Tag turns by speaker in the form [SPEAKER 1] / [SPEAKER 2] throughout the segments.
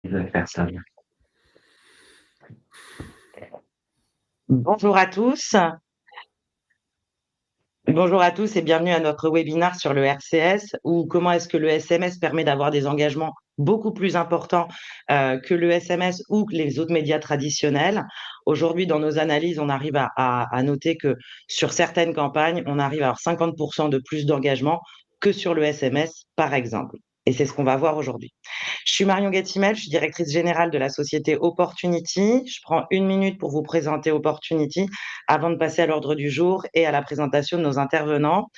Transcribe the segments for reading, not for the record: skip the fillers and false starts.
[SPEAKER 1] Personne. Bonjour à tous. Bonjour à tous et bienvenue à notre webinaire sur le RCS ou comment est-ce que le SMS permet d'avoir des engagements beaucoup plus importants que le SMS ou que les autres médias traditionnels. Aujourd'hui, dans nos analyses, on arrive à noter que sur certaines campagnes, on arrive à avoir 50% de plus d'engagement que sur le SMS, par exemple. Et c'est ce qu'on va voir aujourd'hui. Je suis Marion Gatimel, je suis directrice générale de la société Opportunity. Je prends une minute pour vous présenter Opportunity avant de passer à l'ordre du jour et à la présentation de nos intervenants.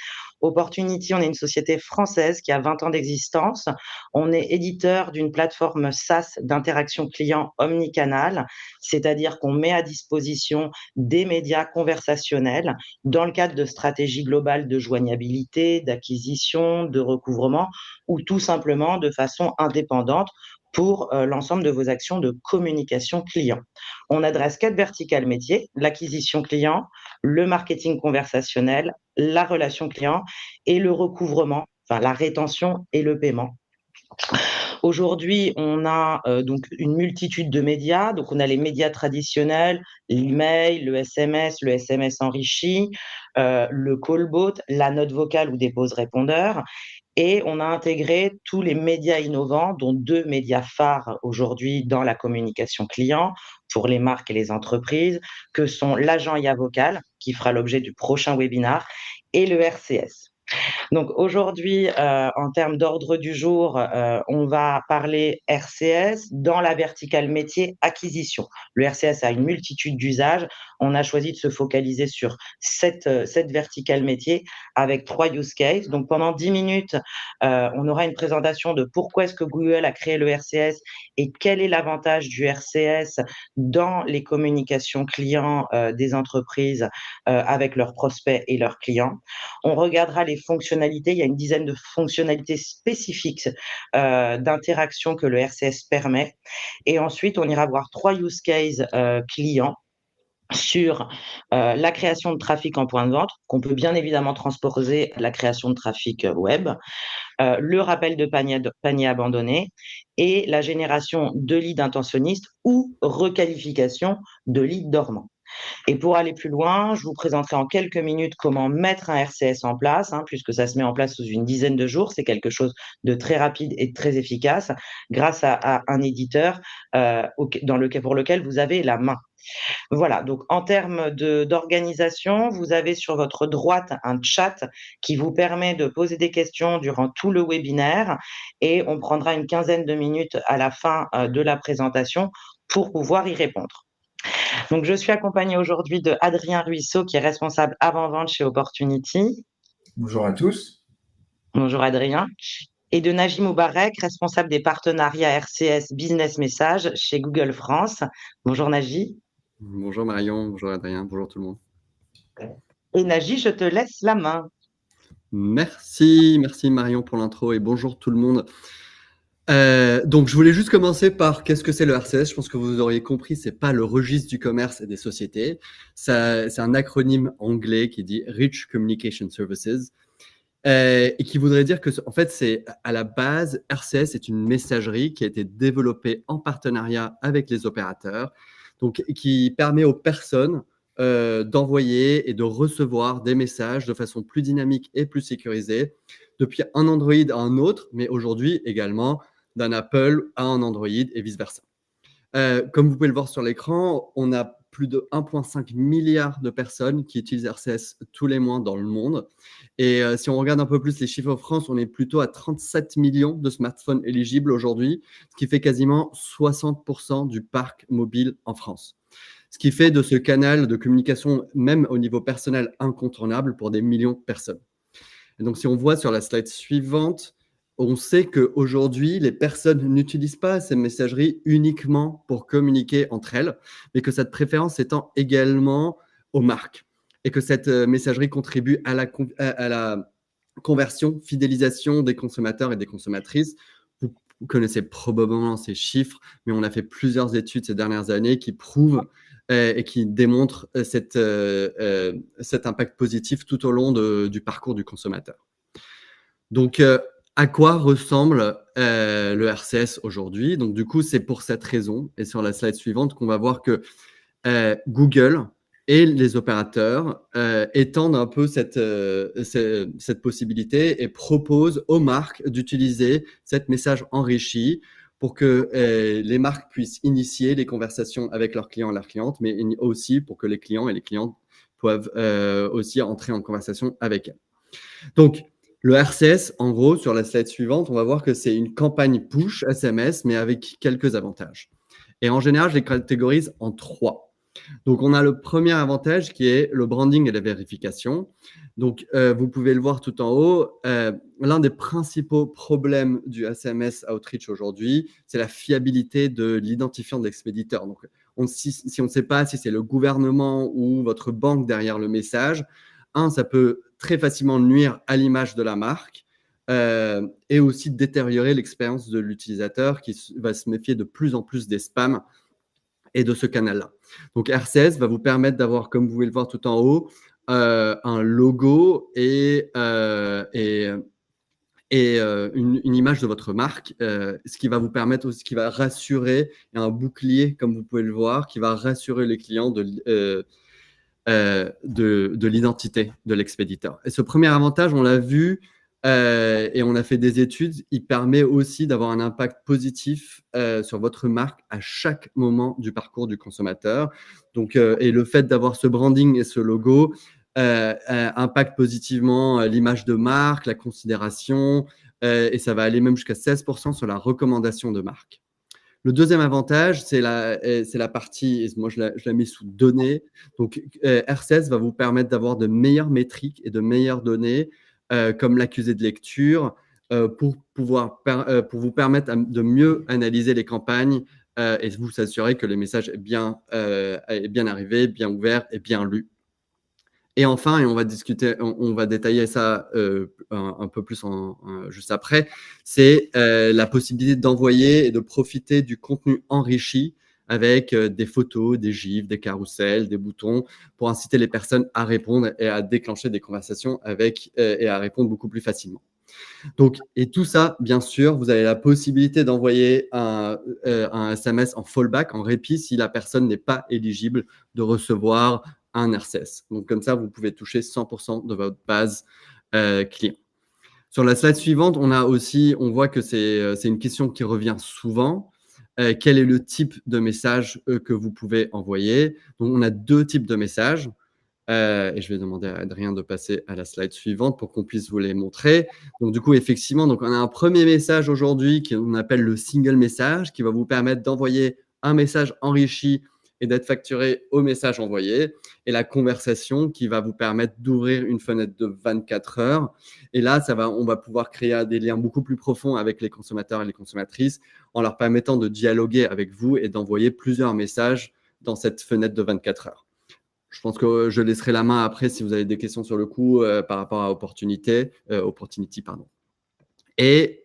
[SPEAKER 1] Opportunity, on est une société française qui a 20 ans d'existence. On est éditeur d'une plateforme SaaS d'interaction client omnicanal, c'est-à-dire qu'on met à disposition des médias conversationnels dans le cadre de stratégies globales de joignabilité, d'acquisition, de recouvrement ou tout simplement de façon indépendante pour l'ensemble de vos actions de communication client. On adresse 4 verticales métiers: l'acquisition client, le marketing conversationnel, la relation client et le recouvrement, enfin la rétention et le paiement. Aujourd'hui, on a donc une multitude de médias. Donc, on a les médias traditionnels, l'email, le SMS enrichi, le callbot, la note vocale ou des pauses répondeurs. Et on a intégré tous les médias innovants, dont 2 médias phares aujourd'hui dans la communication client pour les marques et les entreprises, que sont l'agent IA vocal, qui fera l'objet du prochain webinaire, et le RCS. Donc aujourd'hui, en termes d'ordre du jour, on va parler RCS dans la verticale métier acquisition. Le RCS a une multitude d'usages. On a choisi de se focaliser sur cette verticale métier avec 3 use cases. Donc pendant 10 minutes, on aura une présentation de pourquoi est-ce que Google a créé le RCS et quel est l'avantage du RCS dans les communications clients, des entreprises, avec leurs prospects et leurs clients. On regardera les fonctionnalités. Il y a une dizaine de fonctionnalités spécifiques d'interaction que le RCS permet. Et ensuite, on ira voir 3 use cases clients sur la création de trafic en point de vente, qu'on peut bien évidemment transposer à la création de trafic web, le rappel de panier abandonné et la génération de leads intentionnistes ou requalification de leads dormants. Et pour aller plus loin, je vous présenterai en quelques minutes comment mettre un RCS en place, puisque ça se met en place sous une dizaine de jours. C'est quelque chose de très rapide et de très efficace grâce à un éditeur pour lequel vous avez la main. Voilà, donc en termes d'organisation, vous avez sur votre droite un chat qui vous permet de poser des questions durant tout le webinaire et on prendra une quinzaine de minutes à la fin de la présentation pour pouvoir y répondre. Donc, je suis accompagnée aujourd'hui de Adrien Ruisseau, qui est responsable avant-vente chez Opportunity.
[SPEAKER 2] Bonjour à tous.
[SPEAKER 1] Bonjour Adrien. Et de Najim Moubarek, responsable des partenariats RCS Business Message chez Google France. Bonjour Najim.
[SPEAKER 3] Bonjour Marion, bonjour Adrien, bonjour tout le monde.
[SPEAKER 1] Et Najim, je te laisse la main.
[SPEAKER 3] Merci Marion pour l'intro et bonjour tout le monde. Donc je voulais juste commencer par qu'est-ce que c'est le RCS. Je pense que vous auriez compris, c'est pas le registre du commerce et des sociétés. C'est un acronyme anglais qui dit Rich Communication Services et qui voudrait dire que en fait c'est à la base RCS est une messagerie qui a été développée en partenariat avec les opérateurs, donc qui permet aux personnes d'envoyer et de recevoir des messages de façon plus dynamique et plus sécurisée depuis un Android à un autre, mais aujourd'hui également d'un Apple à un Android et vice-versa. Comme vous pouvez le voir sur l'écran, on a plus de 1,5 milliard de personnes qui utilisent RCS tous les mois dans le monde. Et si on regarde un peu plus les chiffres en France, on est plutôt à 37 millions de smartphones éligibles aujourd'hui, ce qui fait quasiment 60% du parc mobile en France. Ce qui fait de ce canal de communication, même au niveau personnel, incontournable pour des millions de personnes. Et donc, si on voit sur la slide suivante, on sait qu'aujourd'hui, les personnes n'utilisent pas ces messageries uniquement pour communiquer entre elles, mais que cette préférence s'étend également aux marques et que cette messagerie contribue à la conversion, fidélisation des consommateurs et des consommatrices. Vous connaissez probablement ces chiffres, mais on a fait plusieurs études ces dernières années qui prouvent et qui démontrent cet impact positif tout au long du parcours du consommateur. Donc, à quoi ressemble le RCS aujourd'hui? Donc, du coup, c'est pour cette raison, et sur la slide suivante, qu'on va voir que Google et les opérateurs étendent un peu cette possibilité et proposent aux marques d'utiliser cet message enrichi pour que les marques puissent initier les conversations avec leurs clients et leurs clientes, mais aussi pour que les clients et les clientes peuvent aussi entrer en conversation avec elles. Donc, le RCS, en gros, sur la slide suivante, on va voir que c'est une campagne push SMS, mais avec quelques avantages. Et en général, je les catégorise en 3. Donc, on a le premier avantage qui est le branding et la vérification. Donc, vous pouvez le voir tout en haut. L'un des principaux problèmes du SMS Outreach aujourd'hui, c'est la fiabilité de l'identifiant de l'expéditeur. Donc, si on ne sait pas si c'est le gouvernement ou votre banque derrière le message, ça peut très facilement nuire à l'image de la marque et aussi détériorer l'expérience de l'utilisateur qui va se méfier de plus en plus des spams et de ce canal-là. Donc, RCS va vous permettre d'avoir, comme vous pouvez le voir tout en haut, un logo et une image de votre marque, ce qui va vous permettre aussi, qui va rassurer, et un bouclier, comme vous pouvez le voir, qui va rassurer les clients de l'identité de l'expéditeur. Et ce premier avantage, on l'a vu et on a fait des études, il permet aussi d'avoir un impact positif sur votre marque à chaque moment du parcours du consommateur. Donc, et le fait d'avoir ce branding et ce logo impacte positivement l'image de marque, la considération, et ça va aller même jusqu'à 16% sur la recommandation de marque. Le deuxième avantage, c'est la partie, moi je la mets sous données. Donc, RCS va vous permettre d'avoir de meilleures métriques et de meilleures données, comme l'accusé de lecture, pour vous permettre de mieux analyser les campagnes et vous assurer que le message est bien arrivé, bien ouvert et bien lu. Et enfin, et on va détailler ça un peu plus juste après, c'est la possibilité d'envoyer et de profiter du contenu enrichi avec des photos, des gifs, des carousels, des boutons, pour inciter les personnes à répondre et à déclencher des conversations et à répondre beaucoup plus facilement. Donc, et tout ça, bien sûr, vous avez la possibilité d'envoyer un SMS en fallback, en répit, si la personne n'est pas éligible de recevoir un RCS. Donc, comme ça, vous pouvez toucher 100% de votre base client. Sur la slide suivante, on voit que c'est une question qui revient souvent. Quel est le type de message que vous pouvez envoyer? Donc, on a 2 types de messages. Et je vais demander à Adrien de passer à la slide suivante pour qu'on puisse vous les montrer. Donc, du coup, effectivement, donc on a un premier message aujourd'hui qu'on appelle le single message, qui va vous permettre d'envoyer un message enrichi et d'être facturé au message envoyé, et la conversation qui va vous permettre d'ouvrir une fenêtre de 24 heures. Et là, on va pouvoir créer des liens beaucoup plus profonds avec les consommateurs et les consommatrices en leur permettant de dialoguer avec vous et d'envoyer plusieurs messages dans cette fenêtre de 24 heures. Je pense que je laisserai la main après si vous avez des questions sur le coup par rapport à Opportunity. Et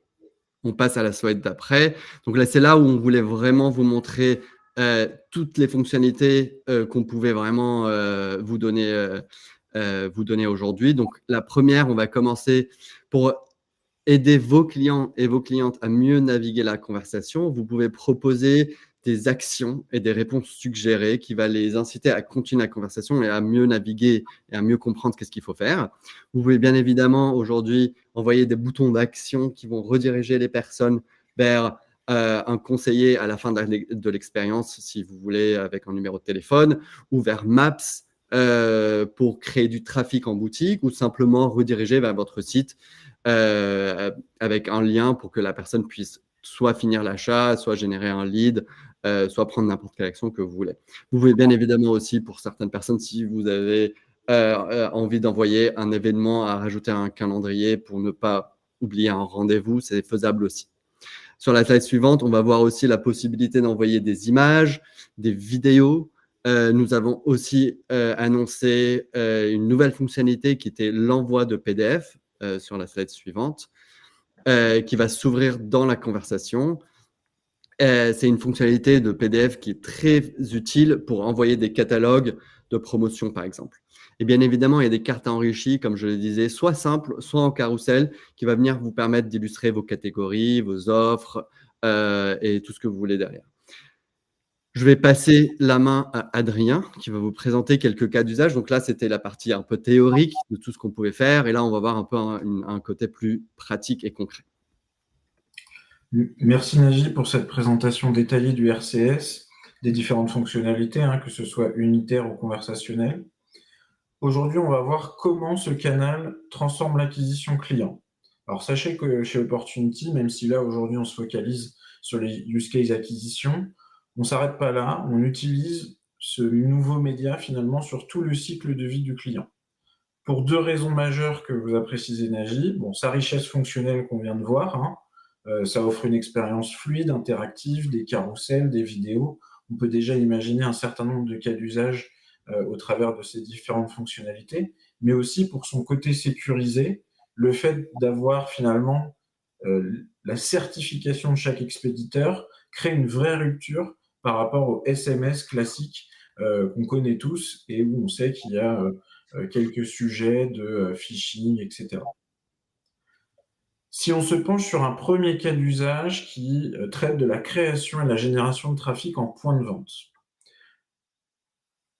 [SPEAKER 3] on passe à la slide d'après. Donc là, c'est là où on voulait vraiment vous montrer toutes les fonctionnalités qu'on pouvait vraiment vous donner aujourd'hui. Donc la première, on va commencer pour aider vos clients et vos clientes à mieux naviguer la conversation. Vous pouvez proposer des actions et des réponses suggérées qui va les inciter à continuer la conversation et à mieux naviguer et à mieux comprendre qu'est-ce qu'il faut faire. Vous pouvez bien évidemment aujourd'hui envoyer des boutons d'action qui vont rediriger les personnes vers un conseiller à la fin de l'expérience, si vous voulez, avec un numéro de téléphone, ou vers Maps pour créer du trafic en boutique, ou simplement rediriger vers votre site avec un lien pour que la personne puisse soit finir l'achat, soit générer un lead, soit prendre n'importe quelle action que vous voulez. Vous pouvez bien évidemment aussi, pour certaines personnes, si vous avez envie d'envoyer un événement à rajouter à un calendrier pour ne pas oublier un rendez-vous, c'est faisable aussi. Sur la slide suivante, on va voir aussi la possibilité d'envoyer des images, des vidéos. Nous avons aussi annoncé une nouvelle fonctionnalité qui était l'envoi de PDF sur la slide suivante, qui va s'ouvrir dans la conversation. C'est une fonctionnalité de PDF qui est très utile pour envoyer des catalogues de promotion, par exemple. Et bien évidemment, il y a des cartes enrichies, comme je le disais, soit simples, soit en carrousel, qui va venir vous permettre d'illustrer vos catégories, vos offres et tout ce que vous voulez derrière. Je vais passer la main à Adrien, qui va vous présenter quelques cas d'usage. Donc là, c'était la partie un peu théorique de tout ce qu'on pouvait faire. Et là, on va voir un peu un côté plus pratique et concret.
[SPEAKER 2] Merci Nagy pour cette présentation détaillée du RCS, des différentes fonctionnalités, que ce soit unitaire ou conversationnel. Aujourd'hui, on va voir comment ce canal transforme l'acquisition client. Alors sachez que chez Opportunity, même si là aujourd'hui on se focalise sur les use case acquisition, on ne s'arrête pas là, on utilise ce nouveau média finalement sur tout le cycle de vie du client. Pour deux raisons majeures que vous a précisé Nagy. Bon, sa richesse fonctionnelle qu'on vient de voir, ça offre une expérience fluide, interactive, des carousels, des vidéos. On peut déjà imaginer un certain nombre de cas d'usage au travers de ces différentes fonctionnalités, mais aussi pour son côté sécurisé, le fait d'avoir finalement la certification de chaque expéditeur crée une vraie rupture par rapport au SMS classique qu'on connaît tous et où on sait qu'il y a quelques sujets de phishing, etc. Si on se penche sur un premier cas d'usage qui traite de la création et de la génération de trafic en point de vente.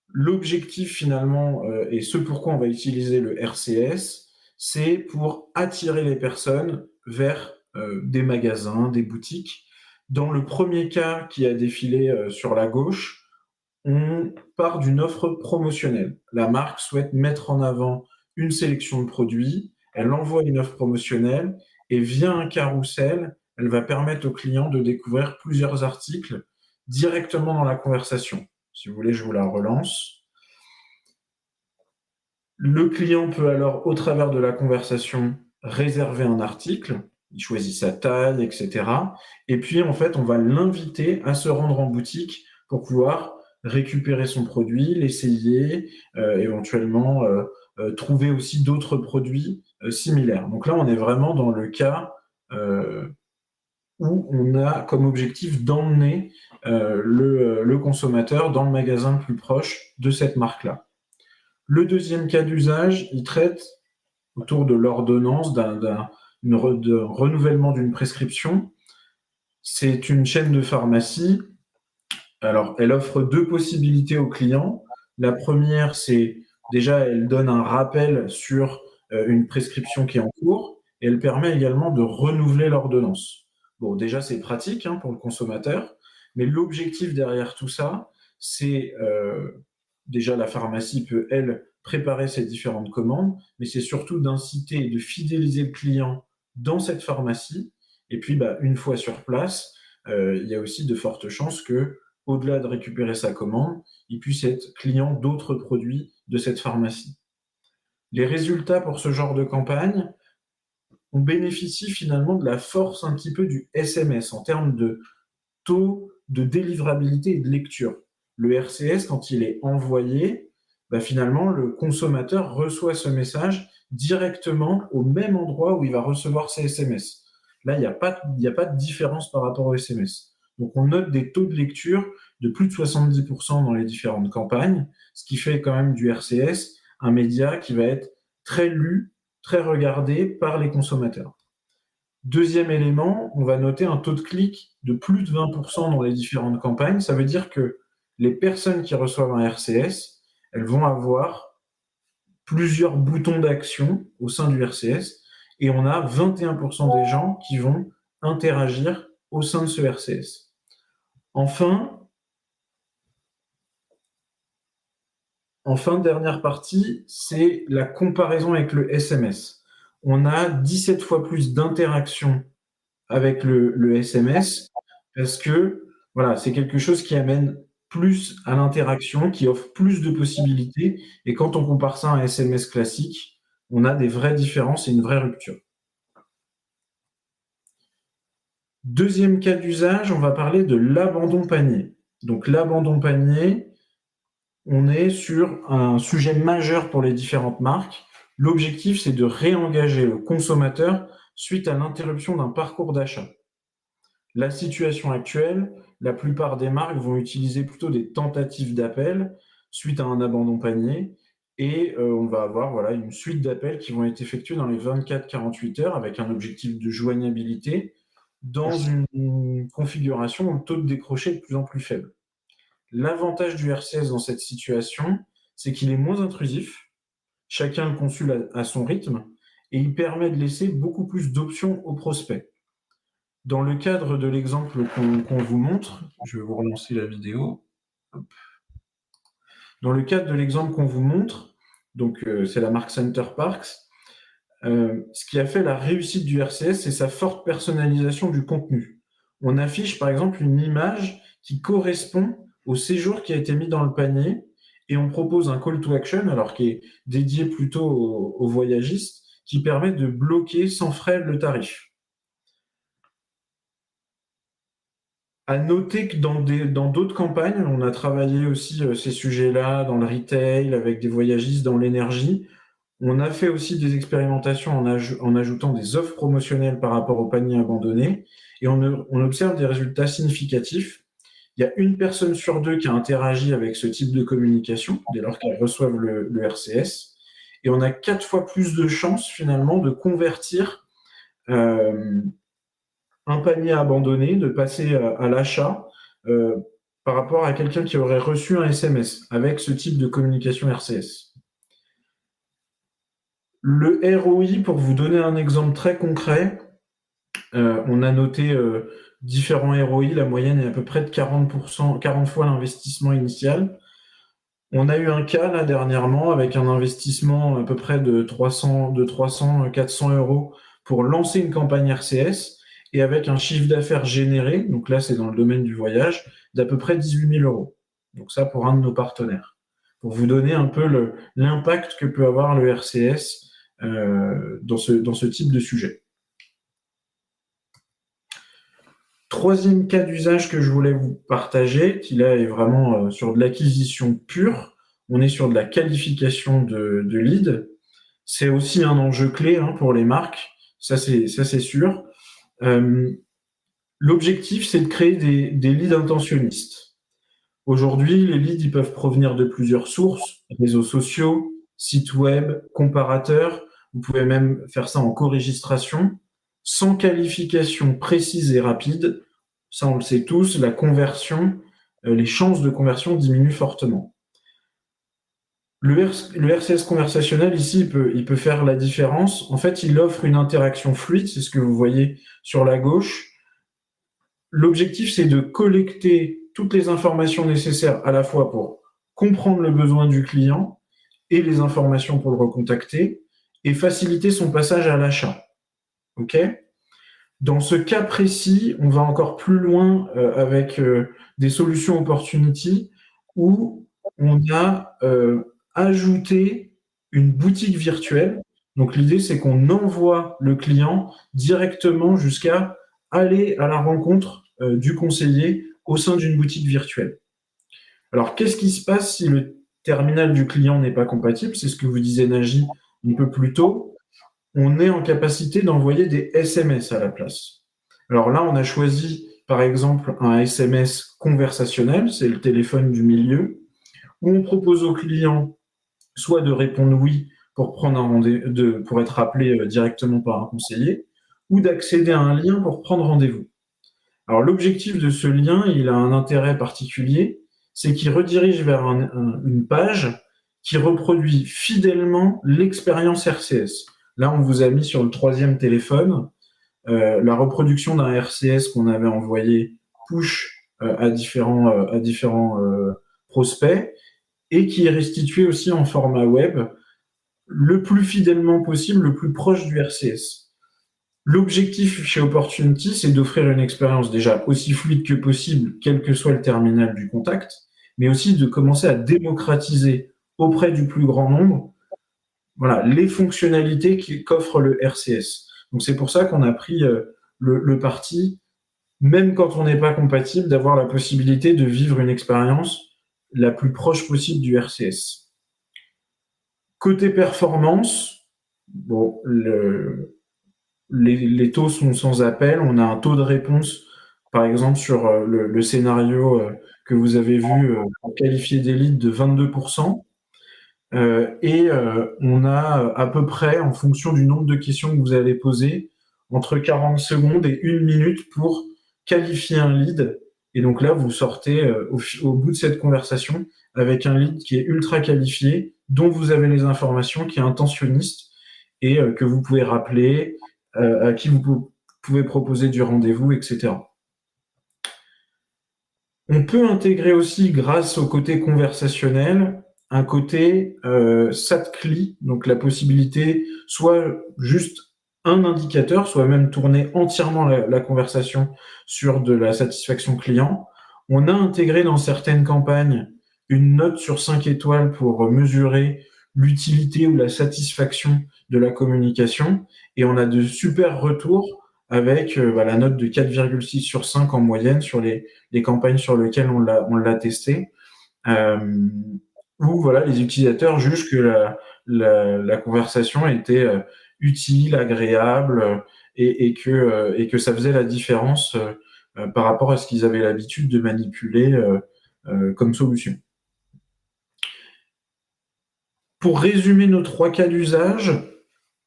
[SPEAKER 2] L'objectif finalement, et ce pourquoi on va utiliser le RCS, c'est pour attirer les personnes vers des magasins, des boutiques. Dans le premier cas qui a défilé sur la gauche, on part d'une offre promotionnelle. La marque souhaite mettre en avant une sélection de produits, elle envoie une offre promotionnelle et via un carrousel, elle va permettre au client de découvrir plusieurs articles directement dans la conversation. Si vous voulez, je vous la relance. Le client peut alors, au travers de la conversation, réserver un article, il choisit sa taille, etc. Et puis, en fait, on va l'inviter à se rendre en boutique pour pouvoir récupérer son produit, l'essayer, éventuellement trouver aussi d'autres produits similaires. Donc là, on est vraiment dans le cas où on a comme objectif d'emmener le consommateur dans le magasin le plus proche de cette marque-là. Le deuxième cas d'usage, il traite autour de l'ordonnance, d'un renouvellement d'une prescription. C'est une chaîne de pharmacie. Alors, elle offre deux possibilités aux clients. La première, c'est déjà, elle donne un rappel sur une prescription qui est en cours et elle permet également de renouveler l'ordonnance. Bon, déjà, c'est pratique pour le consommateur, mais l'objectif derrière tout ça, c'est déjà la pharmacie peut, elle, préparer ses différentes commandes, mais c'est surtout d'inciter et de fidéliser le client dans cette pharmacie. Et puis, une fois sur place, il y a aussi de fortes chances que, au-delà de récupérer sa commande, il puisse être client d'autres produits de cette pharmacie. Les résultats pour ce genre de campagne, on bénéficie finalement de la force un petit peu du SMS en termes de taux de délivrabilité et de lecture. Le RCS, quand il est envoyé, finalement, le consommateur reçoit ce message directement au même endroit où il va recevoir ses SMS. Là, il n'y a pas de différence par rapport au SMS. Donc, on note des taux de lecture de plus de 70% dans les différentes campagnes, ce qui fait quand même du RCS un média qui va être très lu, très regardé par les consommateurs. Deuxième élément, on va noter un taux de clic de plus de 20% dans les différentes campagnes. Ça veut dire que les personnes qui reçoivent un RCS, elles vont avoir plusieurs boutons d'action au sein du RCS et on a 21% des gens qui vont interagir au sein de ce RCS. Enfin, dernière partie, c'est la comparaison avec le SMS. On a 17 fois plus d'interactions avec le SMS parce que voilà, c'est quelque chose qui amène plus à l'interaction, qui offre plus de possibilités. Et quand on compare ça à un SMS classique, on a des vraies différences et une vraie rupture. Deuxième cas d'usage, on va parler de l'abandon panier. Donc l'abandon panier, on est sur un sujet majeur pour les différentes marques. L'objectif, c'est de réengager le consommateur suite à l'interruption d'un parcours d'achat. La situation actuelle, la plupart des marques vont utiliser plutôt des tentatives d'appel suite à un abandon panier. Et on va avoir une suite d'appels qui vont être effectués dans les 24-48 heures avec un objectif de joignabilité dans une configuration où le taux de décroché est de plus en plus faible. L'avantage du RCS dans cette situation, c'est qu'il est moins intrusif, chacun le consulte à son rythme, et il permet de laisser beaucoup plus d'options aux prospects. Dans le cadre de l'exemple qu'on vous montre, je vais vous relancer la vidéo. Hop. Dans le cadre de l'exemple qu'on vous montre, donc c'est la marque Center Parcs, ce qui a fait la réussite du RCS, c'est sa forte personnalisation du contenu. On affiche par exemple une image qui correspond au séjour qui a été mis dans le panier et on propose un call to action, alors qui est dédié plutôt aux voyagistes, qui permet de bloquer sans frais le tarif. À noter que dans d'autres campagnes, on a travaillé aussi ces sujets-là dans le retail, avec des voyagistes dans l'énergie. On a fait aussi des expérimentations en ajoutant des offres promotionnelles par rapport au panier abandonné et on observe des résultats significatifs. Il y a 1 personne sur 2 qui a interagi avec ce type de communication dès lors qu'elles reçoivent le RCS et on a 4 fois plus de chances finalement de convertir un panier abandonné, de passer à l'achat par rapport à quelqu'un qui aurait reçu un SMS avec ce type de communication RCS. Le ROI, pour vous donner un exemple très concret, on a noté différents ROI, la moyenne est à peu près de 40%, 40 fois l'investissement initial. On a eu un cas là dernièrement avec un investissement à peu près de 300-400 euros pour lancer une campagne RCS et avec un chiffre d'affaires généré, donc là c'est dans le domaine du voyage, d'à peu près 18 000 euros. Donc ça pour un de nos partenaires. Pour vous donner un peu l'impact que peut avoir le RCS dans ce type de sujet. Troisième cas d'usage que je voulais vous partager, qui là est vraiment sur de l'acquisition pure, on est sur de la qualification de lead. C'est aussi un enjeu clé pour les marques, ça c'est sûr. L'objectif, c'est de créer des leads intentionnistes. Aujourd'hui, les leads ils peuvent provenir de plusieurs sources, réseaux sociaux, sites web, comparateurs. Vous pouvez même faire ça en co-registration. Sans qualification précise et rapide, ça on le sait tous, la conversion, les chances de conversion diminuent fortement. Le RCS conversationnel, ici, il peut faire la différence. En fait, il offre une interaction fluide, c'est ce que vous voyez sur la gauche. L'objectif, c'est de collecter toutes les informations nécessaires à la fois pour comprendre le besoin du client et les informations pour le recontacter et faciliter son passage à l'achat. OK ? Dans ce cas précis, on va encore plus loin avec des solutions opportunity où on a ajouté une boutique virtuelle. Donc l'idée, c'est qu'on envoie le client directement jusqu'à aller à la rencontre du conseiller au sein d'une boutique virtuelle. Alors, qu'est-ce qui se passe si le terminal du client n'est pas compatible? C'est ce que vous disait Naji un peu plus tôt. On est en capacité d'envoyer des SMS à la place. Alors là, on a choisi, par exemple, un SMS conversationnel, c'est le téléphone du milieu, où on propose au client soit de répondre oui pour prendre un rendez-vous, pour être appelé directement par un conseiller, ou d'accéder à un lien pour prendre rendez-vous. Alors l'objectif de ce lien, il a un intérêt particulier, c'est qu'il redirige vers une page qui reproduit fidèlement l'expérience RCS. Là, on vous a mis sur le 3e téléphone la reproduction d'un RCS qu'on avait envoyé push à différents prospects et qui est restitué aussi en format web le plus fidèlement possible, le plus proche du RCS. L'objectif chez Opportunity, c'est d'offrir une expérience déjà aussi fluide que possible, quel que soit le terminal du contact, mais aussi de commencer à démocratiser auprès du plus grand nombre les fonctionnalités qu'offre le RCS. Donc c'est pour ça qu'on a pris le parti, même quand on n'est pas compatible, d'avoir la possibilité de vivre une expérience la plus proche possible du RCS. Côté performance, bon, les taux sont sans appel. On a un taux de réponse, par exemple, sur le scénario que vous avez vu pour qualifier des leads de 22%. On a à peu près, en fonction du nombre de questions que vous avez posées, entre 40 secondes et 1 minute pour qualifier un lead. Et donc là, vous sortez au bout de cette conversation avec un lead qui est ultra qualifié, dont vous avez les informations, qui est intentionniste et que vous pouvez rappeler, à qui vous pouvez proposer du rendez-vous, etc. On peut intégrer aussi, grâce au côté conversationnel, un côté SAT-CLI, donc la possibilité soit juste un indicateur, soit même tourner entièrement la conversation sur de la satisfaction client. On a intégré dans certaines campagnes une note sur 5 étoiles pour mesurer l'utilité ou la satisfaction de la communication, et on a de super retours avec la note de 4,6 sur 5 en moyenne sur les campagnes sur lesquelles on l'a testé, où voilà, les utilisateurs jugent que la conversation était utile, agréable, et que ça faisait la différence par rapport à ce qu'ils avaient l'habitude de manipuler comme solution. Pour résumer nos 3 cas d'usage,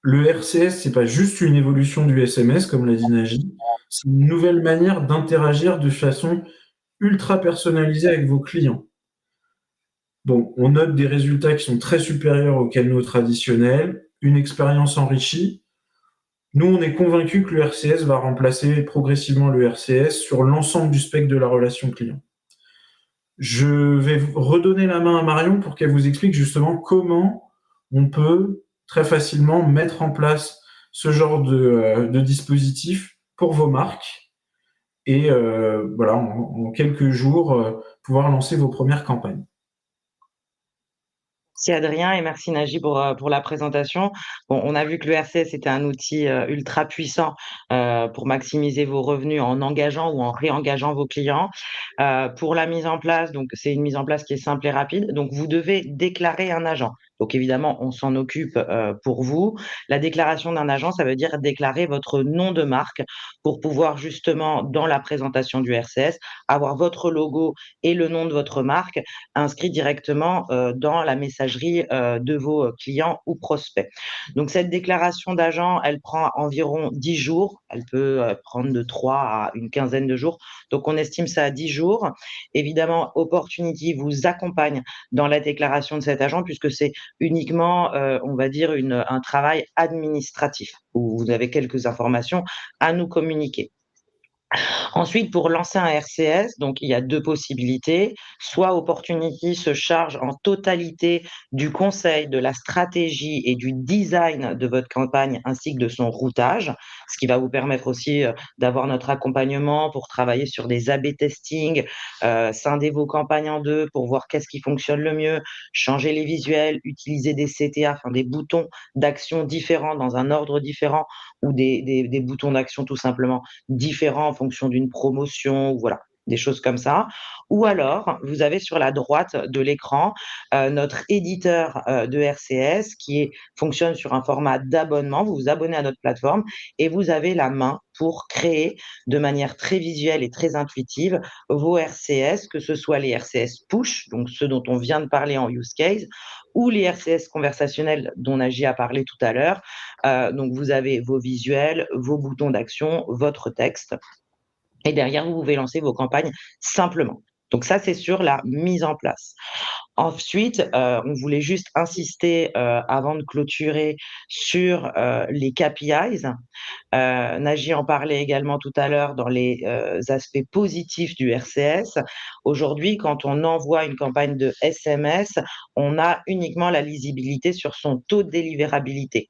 [SPEAKER 2] le RCS, c'est pas juste une évolution du SMS, comme l'a dit Naji, c'est une nouvelle manière d'interagir de façon ultra personnalisée avec vos clients. Bon, on note des résultats qui sont très supérieurs aux canaux traditionnels, une expérience enrichie. Nous, on est convaincus que le RCS va remplacer progressivement le RCS sur l'ensemble du spectre de la relation client. Je vais redonner la main à Marion pour qu'elle vous explique justement comment on peut très facilement mettre en place ce genre de dispositif pour vos marques et voilà, en quelques jours, pouvoir lancer vos premières campagnes.
[SPEAKER 1] Merci Adrien et merci Naji pour la présentation. Bon, on a vu que le RCS était un outil ultra puissant pour maximiser vos revenus en engageant ou en réengageant vos clients. Pour la mise en place, donc c'est une mise en place qui est simple et rapide. Donc vous devez déclarer un agent. Donc évidemment, on s'en occupe pour vous. La déclaration d'un agent, ça veut dire déclarer votre nom de marque pour pouvoir justement, dans la présentation du RCS, avoir votre logo et le nom de votre marque inscrit directement dans la messagerie de vos clients ou prospects. Donc cette déclaration d'agent, elle prend environ 10 jours. Elle peut prendre de 3 à une quinzaine de jours. Donc on estime ça à 10 jours. Évidemment, Opportunity vous accompagne dans la déclaration de cet agent puisque c'est uniquement, on va dire, un travail administratif où vous avez quelques informations à nous communiquer. Ensuite, pour lancer un RCS, donc il y a 2 possibilités. Soit Opportunity se charge en totalité du conseil, de la stratégie et du design de votre campagne, ainsi que de son routage, ce qui va vous permettre aussi, d'avoir notre accompagnement pour travailler sur des A/B testing, scinder vos campagnes en 2 pour voir qu'est-ce qui fonctionne le mieux, changer les visuels, utiliser des CTA, enfin des boutons d'action différents dans un ordre différent ou des boutons d'action tout simplement différents en fonction d'une promotion ou voilà, des choses comme ça. Ou alors, vous avez sur la droite de l'écran notre éditeur de RCS fonctionne sur un format d'abonnement. Vous vous abonnez à notre plateforme et vous avez la main pour créer de manière très visuelle et très intuitive vos RCS, que ce soit les RCS push, donc ceux dont on vient de parler en use case, ou les RCS conversationnels dont Naji a parlé tout à l'heure. Donc vous avez vos visuels, vos boutons d'action, votre texte. Et derrière, vous pouvez lancer vos campagnes simplement. Donc ça, c'est sur la mise en place. Ensuite, on voulait juste insister avant de clôturer sur les KPIs. Naji en parlait également tout à l'heure dans les aspects positifs du RCS. Aujourd'hui, quand on envoie une campagne de SMS, on a uniquement la lisibilité sur son taux de délivrabilité.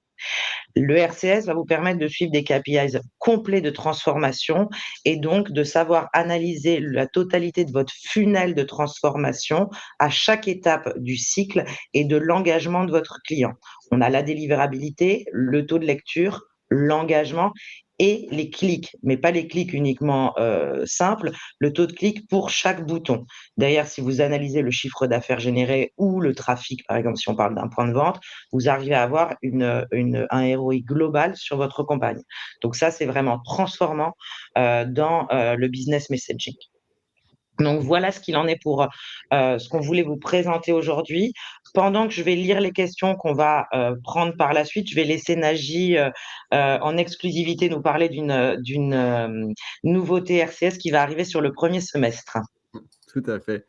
[SPEAKER 1] Le RCS va vous permettre de suivre des KPIs complets de transformation et donc de savoir analyser la totalité de votre funnel de transformation à chaque étape du cycle et de l'engagement de votre client. On a la délivrabilité, le taux de lecture, l'engagement et les clics, mais pas les clics uniquement simples, le taux de clic pour chaque bouton. D'ailleurs, si vous analysez le chiffre d'affaires généré ou le trafic, par exemple, si on parle d'un point de vente, vous arrivez à avoir un ROI global sur votre campagne. Donc ça, c'est vraiment transformant dans le business messaging. Donc voilà ce qu'il en est pour ce qu'on voulait vous présenter aujourd'hui. Pendant que je vais lire les questions qu'on va prendre par la suite, je vais laisser Naji en exclusivité nous parler d'une nouveauté RCS qui va arriver sur le premier semestre.
[SPEAKER 3] Tout à fait.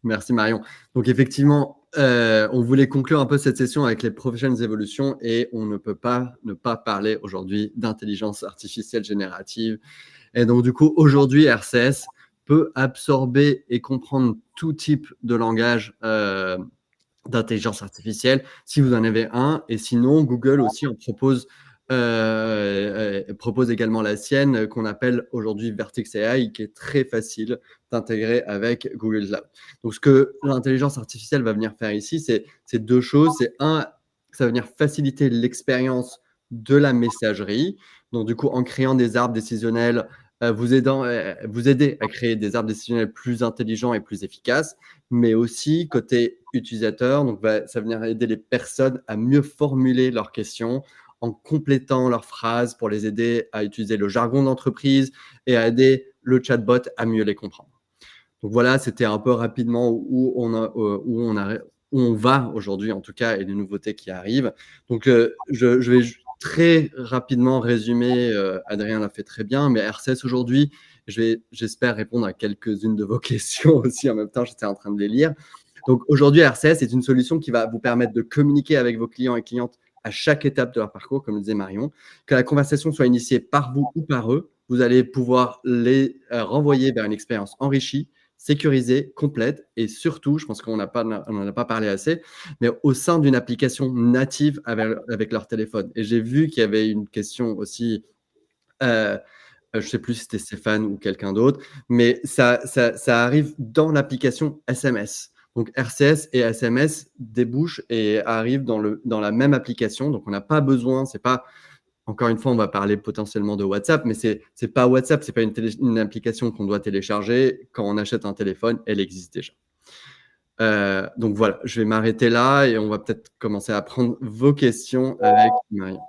[SPEAKER 3] Merci Marion. Donc effectivement, on voulait conclure un peu cette session avec les prochaines évolutions et on ne peut pas ne pas parler aujourd'hui d'intelligence artificielle générative. Et donc du coup, aujourd'hui, RCS peut absorber et comprendre tout type de langage d'intelligence artificielle si vous en avez un. Et sinon, Google aussi en propose également la sienne qu'on appelle aujourd'hui Vertex AI, qui est très facile d'intégrer avec Google Cloud. Donc, ce que l'intelligence artificielle va venir faire ici, c'est deux choses. C'est un, ça va venir faciliter l'expérience de la messagerie. Donc, du coup, en créant des arbres décisionnels, vous aider à créer des arbres décisionnels plus intelligents et plus efficaces, mais aussi côté utilisateur. Donc, ça va venir aider les personnes à mieux formuler leurs questions en complétant leurs phrases pour les aider à utiliser le jargon d'entreprise et à aider le chatbot à mieux les comprendre. Donc voilà, c'était un peu rapidement où on va aujourd'hui, en tout cas, et les nouveautés qui arrivent. Donc, je vais très rapidement résumer. Adrien l'a fait très bien, mais RCS aujourd'hui, j'espère répondre à quelques-unes de vos questions aussi en même temps. J'étais en train de les lire. Donc aujourd'hui, RCS est une solution qui va vous permettre de communiquer avec vos clients et clientes à chaque étape de leur parcours, comme le disait Marion, que la conversation soit initiée par vous ou par eux. Vous allez pouvoir les renvoyer vers une expérience enrichie, sécurisée, complète et surtout, je pense qu'on n'en a pas parlé assez, mais au sein d'une application native avec leur téléphone. Et j'ai vu qu'il y avait une question aussi, je ne sais plus si c'était Stéphane ou quelqu'un d'autre, mais ça arrive dans l'application SMS. Donc RCS et SMS débouchent et arrivent dans la même application. Donc on n'a pas besoin, c'est pas, encore une fois, on va parler potentiellement de WhatsApp, mais c'est pas WhatsApp, c'est pas une application qu'on doit télécharger. Quand on achète un téléphone, elle existe déjà. Donc voilà, je vais m'arrêter là et on va peut-être commencer à prendre vos questions avec Marion.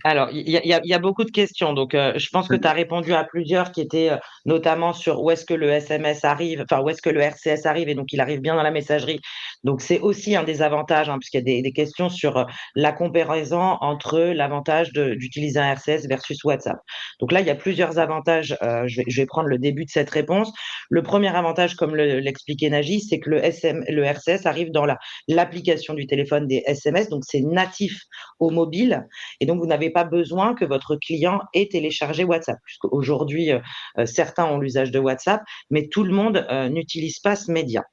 [SPEAKER 1] Alors, il y a beaucoup de questions. Donc, je pense que tu as répondu à plusieurs qui étaient notamment sur où est-ce que le SMS arrive, enfin, où est-ce que le RCS arrive, et donc il arrive bien dans la messagerie. Donc, c'est aussi un des avantages, hein, puisqu'il y a des questions sur la comparaison entre l'avantage d'utiliser un RCS versus WhatsApp. Donc là, il y a plusieurs avantages. Je vais prendre le début de cette réponse. Le premier avantage, comme l'expliquait Naji, c'est que le RCS arrive dans l'application du téléphone des SMS, donc c'est natif au mobile. Et donc, vous n'avez pas besoin que votre client ait téléchargé WhatsApp, puisqu'aujourd'hui, certains ont l'usage de WhatsApp, mais tout le monde n'utilise pas ce média.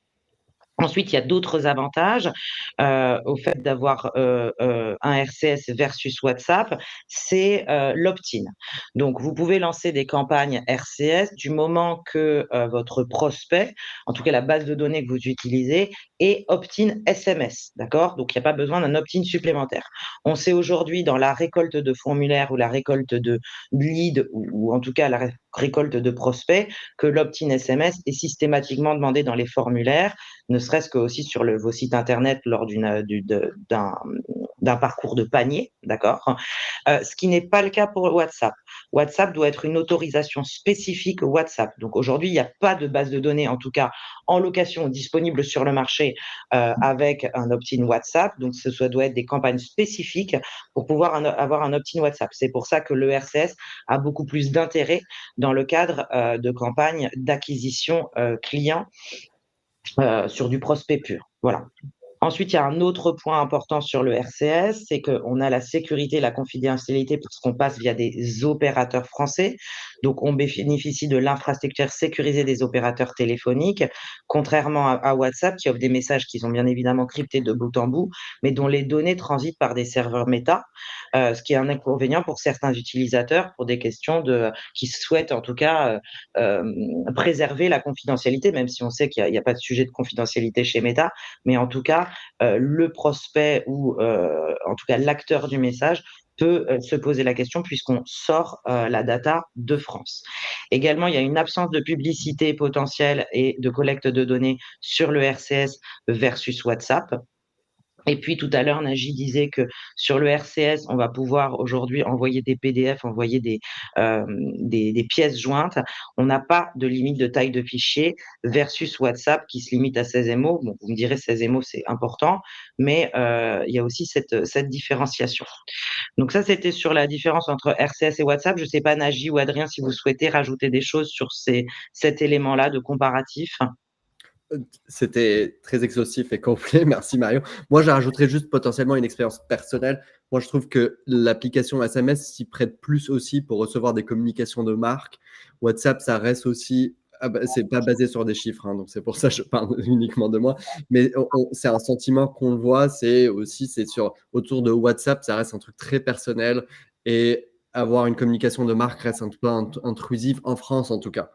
[SPEAKER 1] Ensuite, il y a d'autres avantages au fait d'avoir un RCS versus WhatsApp, c'est l'opt-in. Donc, vous pouvez lancer des campagnes RCS du moment que votre prospect, en tout cas la base de données que vous utilisez, est opt-in SMS, d'accord? Donc, il n'y a pas besoin d'un opt-in supplémentaire. On sait aujourd'hui dans la récolte de formulaires ou la récolte de leads ou en tout cas la récolte de prospects que l'opt-in SMS est systématiquement demandé dans les formulaires, ne serait-ce que aussi sur vos sites internet lors d'un parcours de panier, d'accord? Ce qui n'est pas le cas pour WhatsApp. WhatsApp doit être une autorisation spécifique WhatsApp. Donc aujourd'hui, il n'y a pas de base de données, en tout cas en location disponible sur le marché avec un opt-in WhatsApp. Donc ce doit être des campagnes spécifiques pour pouvoir avoir un opt-in WhatsApp. C'est pour ça que le RCS a beaucoup plus d'intérêt dans le cadre de campagnes d'acquisition client sur du prospect pur. Voilà. Ensuite, il y a un autre point important sur le RCS, c'est qu'on a la sécurité et la confidentialité parce qu'on passe via des opérateurs français. Donc, on bénéficie de l'infrastructure sécurisée des opérateurs téléphoniques, contrairement à WhatsApp qui offre des messages qui sont bien évidemment cryptés de bout en bout, mais dont les données transitent par des serveurs méta, ce qui est un inconvénient pour certains utilisateurs pour des questions qui souhaitent en tout cas préserver la confidentialité, même si on sait qu'il n'y a pas de sujet de confidentialité chez Meta, mais en tout cas, le prospect ou en tout cas l'acteur du message peut se poser la question puisqu'on sort la data de France. Également, il y a une absence de publicité potentielle et de collecte de données sur le RCS versus WhatsApp. Et puis tout à l'heure, Nagy disait que sur le RCS, on va pouvoir aujourd'hui envoyer des PDF, envoyer des pièces jointes. On n'a pas de limite de taille de fichier versus WhatsApp qui se limite à 16 MO. Bon, vous me direz 16 MO, c'est important, mais il y a aussi cette différenciation. Donc ça, c'était sur la différence entre RCS et WhatsApp. Je ne sais pas, Nagy ou Adrien, si vous souhaitez rajouter des choses sur cet élément-là de comparatif.
[SPEAKER 3] C'était très exhaustif et complet. Merci Mario. Moi, je rajouterais juste potentiellement une expérience personnelle. Moi, je trouve que l'application SMS s'y prête plus aussi pour recevoir des communications de marque. WhatsApp, ça reste aussi. Ah bah, c'est pas basé sur des chiffres, hein, donc c'est pour ça que je parle uniquement de moi. Mais c'est un sentiment qu'on le voit. C'est aussi, c'est sur autour de WhatsApp, ça reste un truc très personnel et avoir une communication de marque reste un peu intrusive en France en tout cas.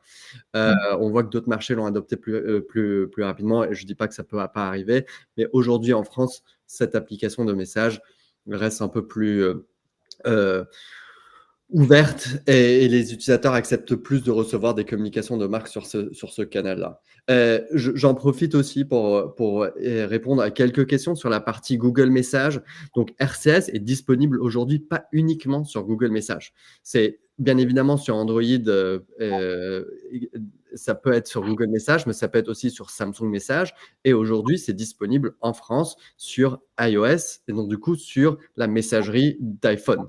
[SPEAKER 3] On voit que d'autres marchés l'ont adopté plus rapidement et je ne dis pas que ça ne peut pas arriver, mais aujourd'hui en France, cette application de message reste un peu plus ouverte et les utilisateurs acceptent plus de recevoir des communications de marque sur ce canal-là. J'en profite aussi pour répondre à quelques questions sur la partie Google Messages. Donc, RCS est disponible aujourd'hui pas uniquement sur Google Messages. C'est bien évidemment sur Android, ça peut être sur Google Messages, mais ça peut être aussi sur Samsung Messages. Et aujourd'hui, c'est disponible en France sur iOS et donc du coup sur la messagerie d'iPhone.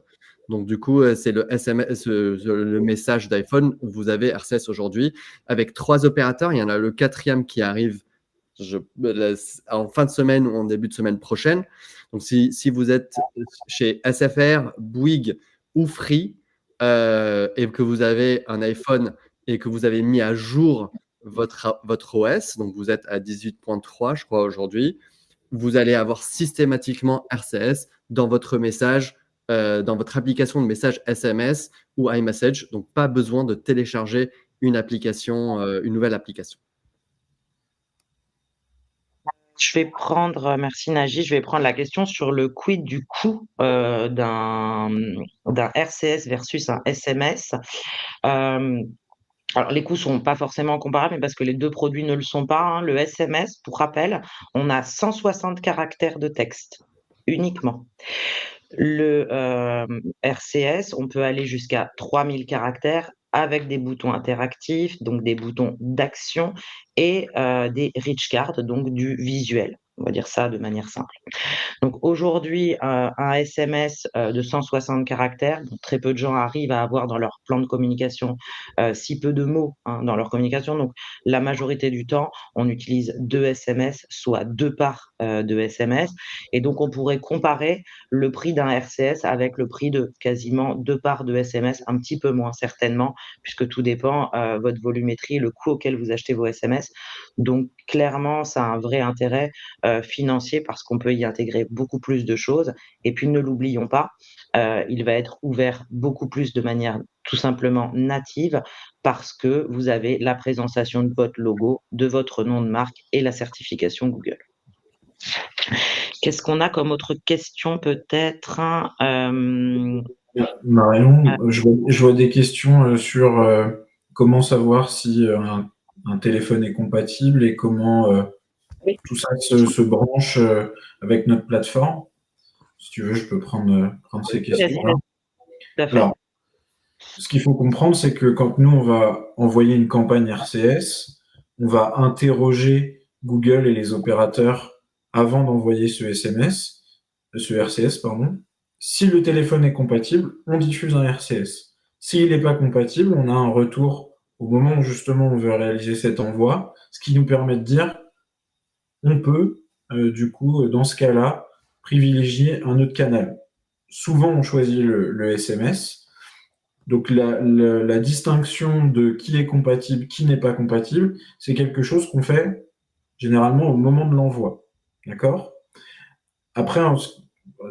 [SPEAKER 3] Donc, du coup, c'est le SMS, le message d'iPhone. Vous avez RCS aujourd'hui avec 3 opérateurs. Il y en a le 4e qui arrive en fin de semaine ou en début de semaine prochaine. Donc, si vous êtes chez SFR, Bouygues ou Free et que vous avez un iPhone et que vous avez mis à jour votre OS, donc vous êtes à 18.3, je crois, aujourd'hui, vous allez avoir systématiquement RCS dans votre message dans votre application de message SMS ou iMessage. Donc, pas besoin de télécharger une nouvelle application.
[SPEAKER 1] Merci Nagy, je vais prendre la question sur le quid du coût d'un RCS versus un SMS. Alors, les coûts sont pas forcément comparables, mais parce que les deux produits ne le sont pas, hein. Le SMS, pour rappel, on a 160 caractères de texte uniquement. Le RCS, on peut aller jusqu'à 3000 caractères avec des boutons interactifs, donc des boutons d'action et des rich cards, donc du visuel. On va dire ça de manière simple. Donc aujourd'hui, un SMS de 160 caractères, très peu de gens arrivent à avoir dans leur plan de communication si peu de mots dans leur communication. Donc la majorité du temps, on utilise 2 SMS, soit 2 parts de SMS. Et donc on pourrait comparer le prix d'un RCS avec le prix de quasiment 2 parts de SMS, un petit peu moins certainement, puisque tout dépend votre volumétrie, le coût auquel vous achetez vos SMS. Donc clairement, ça a un vrai intérêt financier parce qu'on peut y intégrer beaucoup plus de choses. Et puis ne l'oublions pas, il va être ouvert beaucoup plus de manière tout simplement native parce que vous avez la présentation de votre logo, de votre nom de marque et la certification Google. Qu'est-ce qu'on a comme autre question peut-être
[SPEAKER 2] Marion, je vois des questions sur comment savoir si un téléphone est compatible et comment tout ça se branche avec notre plateforme. Si tu veux, je peux prendre ces questions-là. Alors, ce qu'il faut comprendre, c'est que quand nous, on va envoyer une campagne RCS, on va interroger Google et les opérateurs avant d'envoyer ce RCS, pardon. Si le téléphone est compatible, on diffuse un RCS. S'il n'est pas compatible, on a un retour au moment où justement on veut réaliser cet envoi, ce qui nous permet de dire on peut, du coup, dans ce cas-là, privilégier un autre canal. Souvent, on choisit le SMS. Donc, la distinction de qui est compatible, qui n'est pas compatible, c'est quelque chose qu'on fait généralement au moment de l'envoi. D'accord ? Après,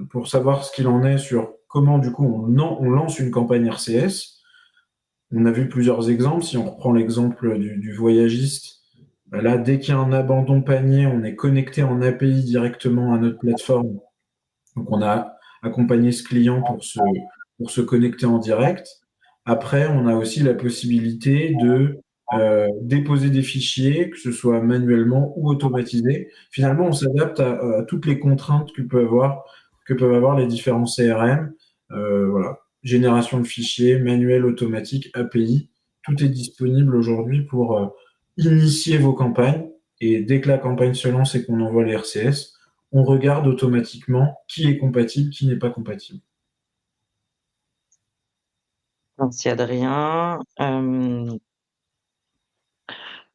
[SPEAKER 2] pour savoir ce qu'il en est sur comment, du coup, on lance une campagne RCS, on a vu plusieurs exemples. Si on reprend l'exemple du voyagiste, bah là, dès qu'il y a un abandon panier, on est connecté en API directement à notre plateforme. Donc, on a accompagné ce client pour se connecter en direct. Après, on a aussi la possibilité de déposer des fichiers, que ce soit manuellement ou automatisé. Finalement, on s'adapte à toutes les contraintes que peuvent avoir les différents CRM. Voilà. Génération de fichiers, manuel, automatique, API. Tout est disponible aujourd'hui pour initier vos campagnes. Et dès que la campagne se lance et qu'on envoie les RCS, on regarde automatiquement qui est compatible, qui n'est pas compatible.
[SPEAKER 1] Merci Adrien.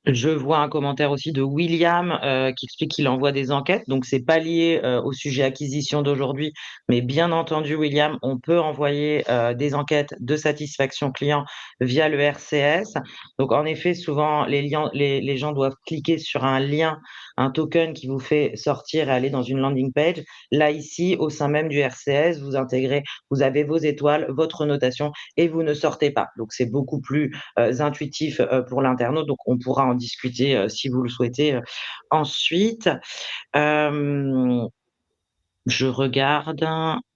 [SPEAKER 1] Je vois un commentaire aussi de William qui explique qu'il envoie des enquêtes. Donc, c'est pas lié au sujet acquisition d'aujourd'hui, mais bien entendu, William, on peut envoyer des enquêtes de satisfaction client via le RCS. Donc, en effet, souvent, les gens doivent cliquer sur un lien, un token qui vous fait sortir et aller dans une landing page. Là, ici, au sein même du RCS, vous avez vos étoiles, votre notation et vous ne sortez pas. Donc, c'est beaucoup plus intuitif pour l'internaute. Donc, on pourra en discuter si vous le souhaitez ensuite. Je regarde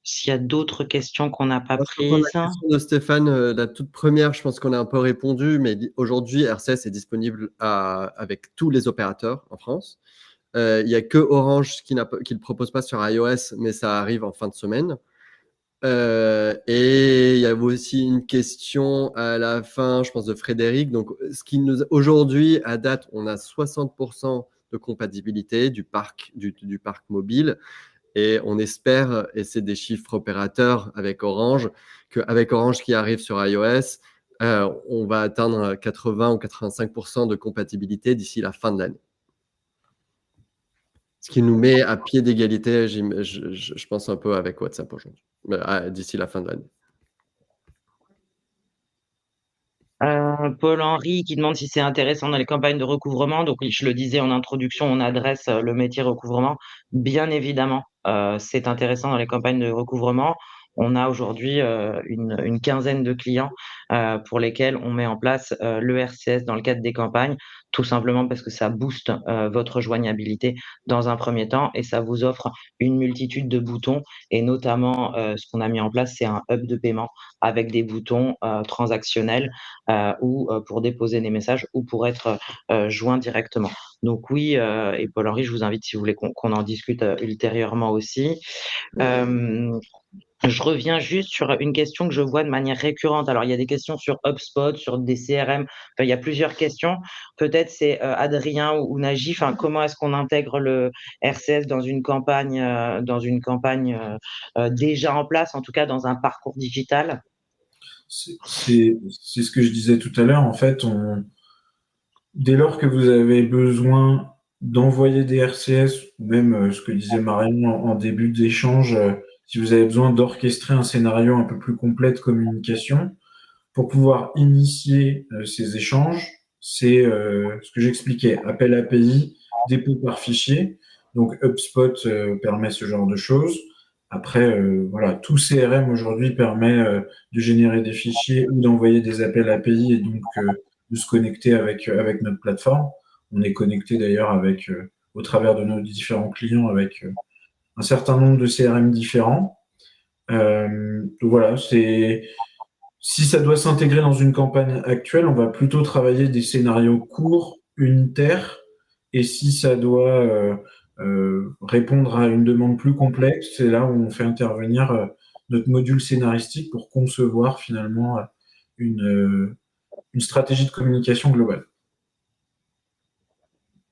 [SPEAKER 1] s'il y a d'autres questions qu'on n'a pas prises.
[SPEAKER 3] La question de Stéphane, la toute première, je pense qu'on a un peu répondu, mais aujourd'hui, RCS est disponible avec tous les opérateurs en France. Il n'y a que Orange qui ne le propose pas sur iOS, mais ça arrive en fin de semaine. Et il y a aussi une question à la fin, je pense, de Frédéric. Donc, aujourd'hui, à date, on a 60% de compatibilité du parc mobile. Et on espère, et c'est des chiffres opérateurs avec Orange, qu'avec Orange qui arrive sur iOS, on va atteindre 80 ou 85% de compatibilité d'ici la fin de l'année. Ce qui nous met à pied d'égalité, je pense, un peu avec WhatsApp aujourd'hui, d'ici la fin de l'année.
[SPEAKER 1] Paul-Henri qui demande si c'est intéressant dans les campagnes de recouvrement. Donc, je le disais en introduction, on adresse le métier recouvrement. Bien évidemment, c'est intéressant dans les campagnes de recouvrement. On a aujourd'hui une quinzaine de clients pour lesquels on met en place le RCS dans le cadre des campagnes, tout simplement parce que ça booste votre joignabilité dans un premier temps et ça vous offre une multitude de boutons et notamment ce qu'on a mis en place, c'est un hub de paiement avec des boutons transactionnels ou pour déposer des messages ou pour être joint directement. Donc oui, et Paul-Henri, je vous invite si vous voulez qu'on en discute ultérieurement aussi. Je reviens juste sur une question que je vois de manière récurrente. Alors, il y a des questions sur HubSpot, sur des CRM. Enfin, il y a plusieurs questions. Peut-être c'est Adrien ou Naji. Enfin, comment est-ce qu'on intègre le RCS dans une campagne, déjà en place, en tout cas dans un parcours digital?
[SPEAKER 2] C'est ce que je disais tout à l'heure. En fait, dès lors que vous avez besoin d'envoyer des RCS, ou même ce que disait Marion en début d'échange, si vous avez besoin d'orchestrer un scénario un peu plus complet de communication, pour pouvoir initier ces échanges, c'est ce que j'expliquais, appel API, dépôt par fichier. Donc HubSpot permet ce genre de choses. Après, voilà, tout CRM aujourd'hui permet de générer des fichiers ou d'envoyer des appels API et donc de se connecter avec notre plateforme. On est connecté d'ailleurs au travers de nos différents clients avec un certain nombre de CRM différents. Donc voilà, si ça doit s'intégrer dans une campagne actuelle, on va plutôt travailler des scénarios courts, unitaires, et si ça doit répondre à une demande plus complexe, c'est là où on fait intervenir notre module scénaristique pour concevoir finalement une stratégie de communication globale.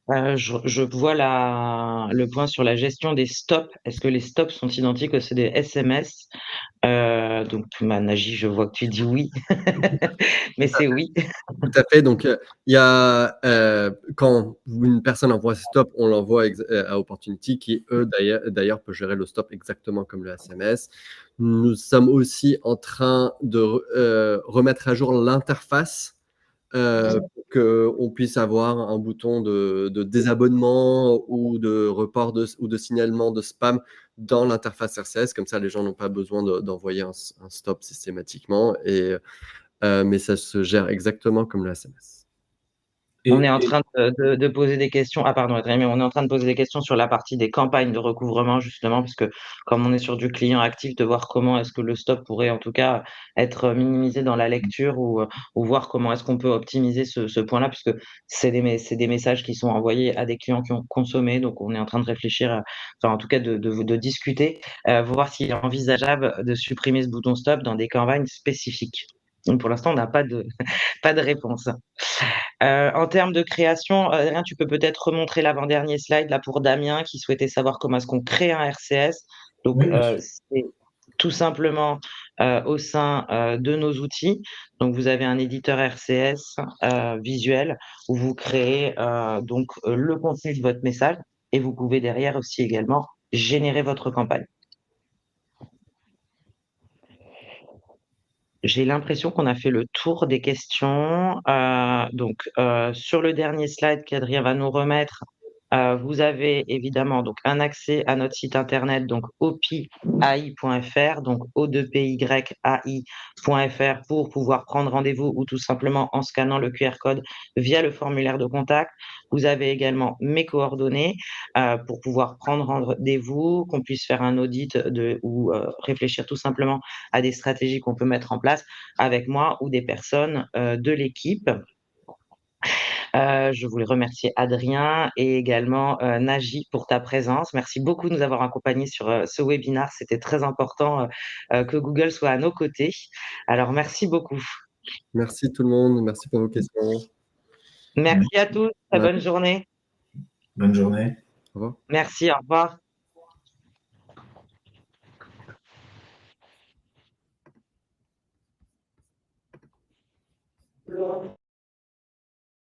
[SPEAKER 1] Je vois le point sur la gestion des stops. Est-ce que les stops sont identiques à ceux des SMS? Donc, Naji, je vois que tu dis oui, mais c'est oui.
[SPEAKER 3] Tout à fait. Donc, il y a quand une personne envoie stop, on l'envoie à Opportunity qui, eux, d'ailleurs, peut gérer le stop exactement comme le SMS. Nous sommes aussi en train de remettre à jour l'interface pour qu'on puisse avoir un bouton de désabonnement ou de report ou de signalement de spam dans l'interface RCS. Comme ça, les gens n'ont pas besoin d'envoyer un stop systématiquement. Mais ça se gère exactement comme le SMS.
[SPEAKER 1] On est en train de poser des questions. Ah, pardon, Adrien, mais on est en train de poser des questions sur la partie des campagnes de recouvrement, justement, parce que comme on est sur du client actif, de voir comment est-ce que le stop pourrait en tout cas être minimisé dans la lecture ou voir comment est-ce qu'on peut optimiser ce point-là, puisque c'est des messages qui sont envoyés à des clients qui ont consommé. Donc, on est en train de réfléchir, enfin, en tout cas, de discuter, voir s'il est envisageable de supprimer ce bouton stop dans des campagnes spécifiques. Donc, pour l'instant, on n'a pas de, pas de réponse. En termes de création, Adrien, tu peux peut-être remontrer l'avant-dernier slide là pour Damien qui souhaitait savoir comment est-ce qu'on crée un RCS. Donc,
[SPEAKER 2] Oui, bien sûr.
[SPEAKER 1] c'est tout simplement au sein de nos outils. Donc, vous avez un éditeur RCS visuel où vous créez le contenu de votre message et vous pouvez derrière aussi également générer votre campagne. J'ai l'impression qu'on a fait le tour des questions. Sur le dernier slide qu'Adrien va nous remettre, vous avez évidemment donc un accès à notre site internet, donc opiai.fr, donc o2pyai.fr pour pouvoir prendre rendez-vous ou tout simplement en scannant le QR code via le formulaire de contact. Vous avez également mes coordonnées pour pouvoir prendre rendez-vous, qu'on puisse faire un audit ou réfléchir tout simplement à des stratégies qu'on peut mettre en place avec moi ou des personnes de l'équipe. Je voulais remercier Adrien et également Naji pour ta présence. Merci beaucoup de nous avoir accompagnés sur ce webinaire. C'était très important que Google soit à nos côtés. Alors, merci beaucoup.
[SPEAKER 3] Merci tout le monde. Merci pour vos questions.
[SPEAKER 1] Merci à tous. Très bonne journée.
[SPEAKER 2] Bonne journée.
[SPEAKER 3] Au revoir.
[SPEAKER 1] Merci, au revoir.